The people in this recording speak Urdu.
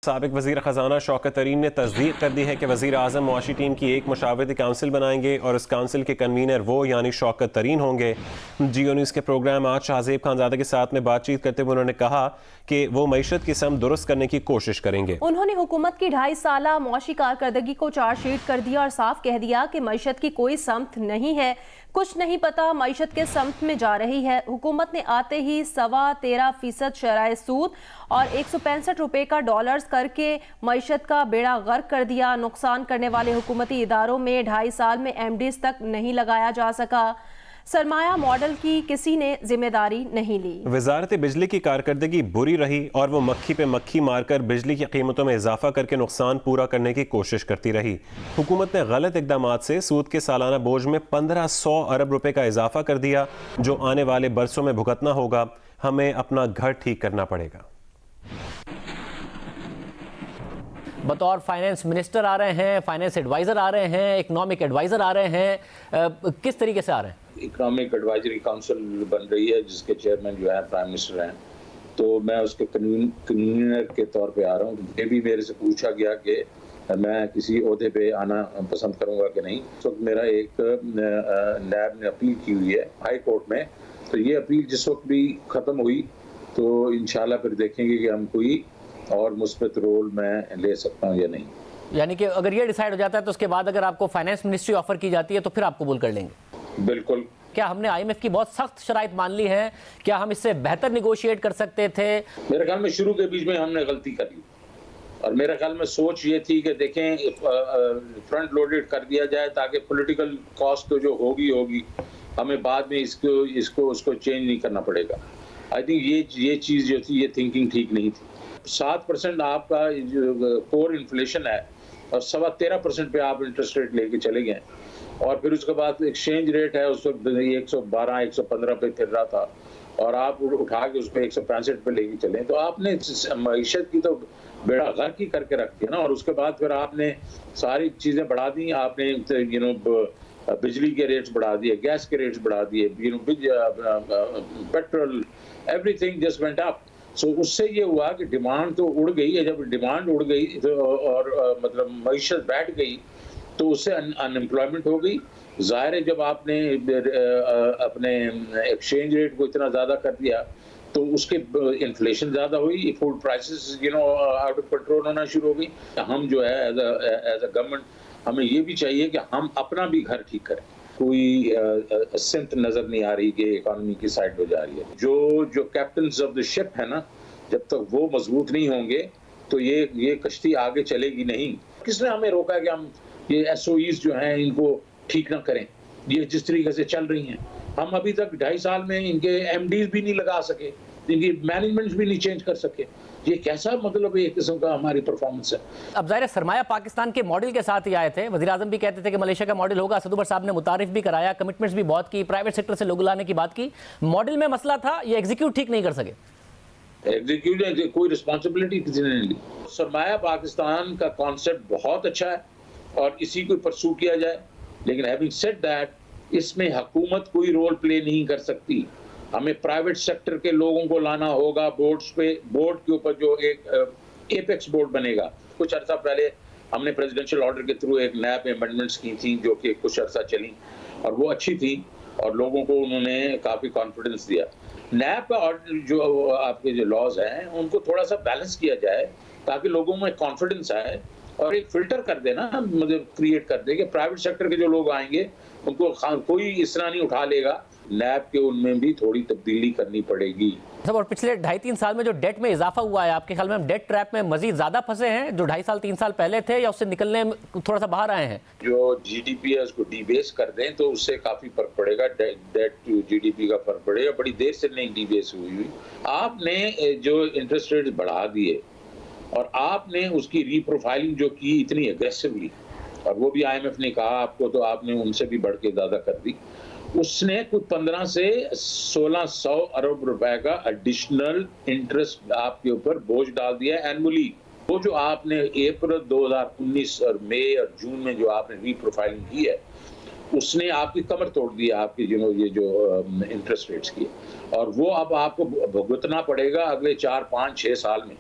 سابق وزیر خزانہ شوکت ترین نے تصدیق کر دی ہے کہ وزیر اعظم معاشی ٹیم کی ایک مشاورتی کونسل بنائیں گے اور اس کونسل کے کنوینر وہ یعنی شوکت ترین ہوں گے۔ جیو نیوز کے پروگرام آج شاہزیب خانزادہ کے ساتھ میں بات چیت کرتے ہوئے انہوں نے کہا کہ وہ معیشت کی سمت درست کرنے کی کوشش کریں گے۔ انہوں نے حکومت کی 2.5 سالہ معاشی کارکردگی کو چارج شیٹ کر دیا اور صاف کہہ دیا کہ معیشت کی کوئی سمت نہیں ہے، کچھ نہیں پتا معیشت کے سمت میں جا رہی ہے۔ حکومت نے آتے ہی 13.25% شرح سود اور 165 روپے کا ڈالرز کر کے معیشت کا بیڑا غرق کر دیا۔ نقصان کرنے والے حکومتی اداروں میں 2.5 سال میں MDs تک نہیں لگایا جا سکا۔ سرمایہ ماڈل کی کسی نے ذمہ داری نہیں لی۔ وزارت بجلی کی کارکردگی بری رہی اور وہ مکھی پہ مکھی مار کر بجلی کی قیمتوں میں اضافہ کر کے نقصان پورا کرنے کی کوشش کرتی رہی۔ حکومت نے غلط اقدامات سے سود کے سالانہ بوجھ میں 1500 ارب روپے کا اضافہ کر دیا جو آنے والے برسوں میں بھگتنا ہوگا۔ ہمیں اپنا گھر ٹھیک کرنا پڑے گا۔ بطور فائنانس منسٹر آ رہے ہیں، فائنانس ایڈوائزر آ رہے ہیں، اکنامک ایڈوائزر آ رہے ہیں، کس طریقے سے آ رہے ہیں؟ اکنامک ایڈوائزری کونسل بن رہی ہے جس کے چیئرمین جو ہے پرائم منسٹر ہیں، تو میں اس کے کنوینر کے طور پہ آ رہا ہوں۔ یہ بھی میرے سے پوچھا گیا کہ میں کسی عہدے پہ آنا پسند کروں گا کہ نہیں۔ اس وقت میرا ایک نیب نے اپیل کی ہوئی ہے ہائی کورٹ میں، تو یہ اپیل جس وقت بھی ختم ہوئی تو انشاءاللہ پھر دیکھیں گے کہ ہم کوئی اور مثبت رول میں لے سکتا ہوں یا نہیں۔ یعنی کہ اگر یہ ڈیسائیڈ ہو جاتا ہے تو اس کے بعد اگر آپ کو فائنانس منسٹری آفر کی جاتی ہے تو پھر آپ قبول کر لیں گے؟ بالکل۔ کیا ہم نے IMF کی بہت سخت شرائط مان لی ہیں؟ کیا ہم اس سے بہتر نیگوشیٹ کر سکتے تھے؟ میرے خیال میں شروع کے بیچ میں ہم نے غلطی کر لی، اور میرے خیال میں سوچ یہ تھی کہ دیکھیں فرنٹ لوڈڈ کر دیا جائے تاکہ پولیٹیکل کاسٹ جو ہوگی ہمیں بعد میں اس کو چینج نہیں کرنا پڑے گا۔ آئی تھنک یہ چیز جو تھی، یہ تھنکنگ ٹھیک نہیں تھی۔ 7% آپ کا جو کور انفلیشن ہے اور 13.25% پہ آپ انٹرسٹ ریٹ لے کے چلے گئے، اور پھر اس کے بعد ایکسچینج ریٹ ہے اس وقت 112 115 پہ پھر رہا تھا، اور آپ اٹھا کے اس پہ 165 پہ لے کے چلیں، تو آپ نے معیشت کی تو بیڑا غرق ہی کر کے رکھ دیا نا۔ اور اس کے بعد پھر آپ نے ساری چیزیں بڑھا دی، آپ نے بجلی کے ریٹس بڑھا دیے، گیس کے ریٹس بڑھا دیے، petrol, everything just went up. So اس سے یہ ہوا کہ ڈیمانڈ تو اڑ گئی ہے۔ جب ڈیمانڈ اڑ گئی اور مطلب معیشت بیٹھ گئی تو اس سے ان امپلائمنٹ ہو گئی۔ ظاہر ہے جب آپ نے اپنے ایکسچینج ریٹ کو اتنا زیادہ کر دیا تو اس کے انفلیشن زیادہ ہوئی، food prices out of control ہونا شروع ہو گئی۔ ہم جو ہے ایز اے گورنمنٹ ہمیں یہ بھی چاہیے کہ ہم اپنا بھی گھر ٹھیک کریں۔ کوئی سمت نظر نہیں آ رہی کہ اکانومی کی سائڈ پہ جا رہی ہے۔ جو کیپٹنز آف دی شپ ہے نا، جب تک وہ مضبوط نہیں ہوں گے تو یہ کشتی آگے چلے گی نہیں۔ کس نے ہمیں روکا کہ ہم یہ SOEs جو ہیں ان کو ٹھیک نہ کریں؟ یہ جس طریقے سے چل رہی ہیں، ہم ابھی تک 2.5 سال میں ان کے MDs بھی نہیں لگا سکے، ان کی مینجمنٹ بھی نہیں چینج کر سکے۔ یہ کیسا مطلب ایک قسم کا ہماری پرفارمنس ہے۔ اب ظاہر ہے سرمایہ پاکستان کے ماڈل کے ساتھ ہی آئے تھے، وزیر اعظم بھی کہتے تھے کہ ملیشیا کا ماڈل ہوگا، اسد عمر صاحب نے متعارف بھی کرایا، کمٹمنٹس بھی بہت کی، پرائیویٹ سیکٹر سے لوگ لانے کی بات کی۔ ماڈل میں مسئلہ تھا یا ایگزیکیوٹ ٹھیک نہیں کر سکے؟ ایگزیکیوٹ کوئی رسپانسبلٹی کسی نے نہیں لی۔ سرمایہ پاکستان کا کانسیپٹ بہت اچھا ہے اور اسی کو پرسو کیا جائے، لیکن ہیونگ سیڈ دیٹ اس میں حکومت کوئی رول پلے نہیں کر سکتی۔ ہمیں پرائیویٹ سیکٹر کے لوگوں کو لانا ہوگا بورڈز پہ، بورڈ کے اوپر جو ایک ایپیکس بورڈ بنے گا۔ کچھ عرصہ پہلے ہم نے پریزیڈنشل آرڈر کے تھرو ایک نیب امینڈمنٹس کی تھیں جو کہ کچھ عرصہ چلیں اور وہ اچھی تھیں اور لوگوں کو انہوں نے کافی کانفیڈنس دیا۔ نیب کا آرڈر جو آپ کے جو لاز ہیں ان کو تھوڑا سا بیلنس کیا جائے تاکہ لوگوں میں کانفیڈنس آئے، اور ایک فلٹر کر دے نا، مطلب کریٹ کر دے کہ پرائیویٹ سیکٹر کے جو لوگ آئیں گے ان کو کوئی اس طرح نہیں اٹھا لے گا۔ نیب کے ان میں بھی تھوڑی تبدیلی کرنی پڑے گی۔ اور پچھلے 2.5-3 سال میں جو ڈیٹ میں اضافہ ہوا ہے، آپ کے خیال میں ہم ڈیٹ ٹریپ میں مزید زیادہ پھنسے ہیں جو 2.5 سال 3 سال پہلے تھے، یا اس سے نکلنے میں تھوڑا سا باہر آئے ہیں؟ جو GDP ہے اس کو ڈی بیس کر دیں تو اس سے کافی فرق پڑے گا، ڈیٹ ٹو GDP کا فرق پڑے گا۔ بڑی دیر سے نہیں ڈی بیس ہوئی۔ آپ نے جو انٹرسٹ ریٹ بڑھا دیے اور آپ نے اس کی ری پروفائلنگ جو کی اتنی اگریسولی، اور وہ بھی IMF نے کہا آپ کو، تو آپ نے ان سے بھی بڑھ کے زیادہ کر دی۔ اس نے کچھ 15 سے 1600 ارب روپے کا ایڈیشنل انٹرسٹ آپ کے اوپر بوجھ ڈال دیا ہے اینولی۔ وہ جو آپ نے اپریل 2019 اور مئی اور جون میں جو آپ نے ری پروفائلنگ کی ہے، اس نے آپ کی کمر توڑ دی آپ کی یہ جو انٹرسٹ ریٹس کی، اور وہ اب آپ کو بھگتنا پڑے گا اگلے 4 5 6 سال میں۔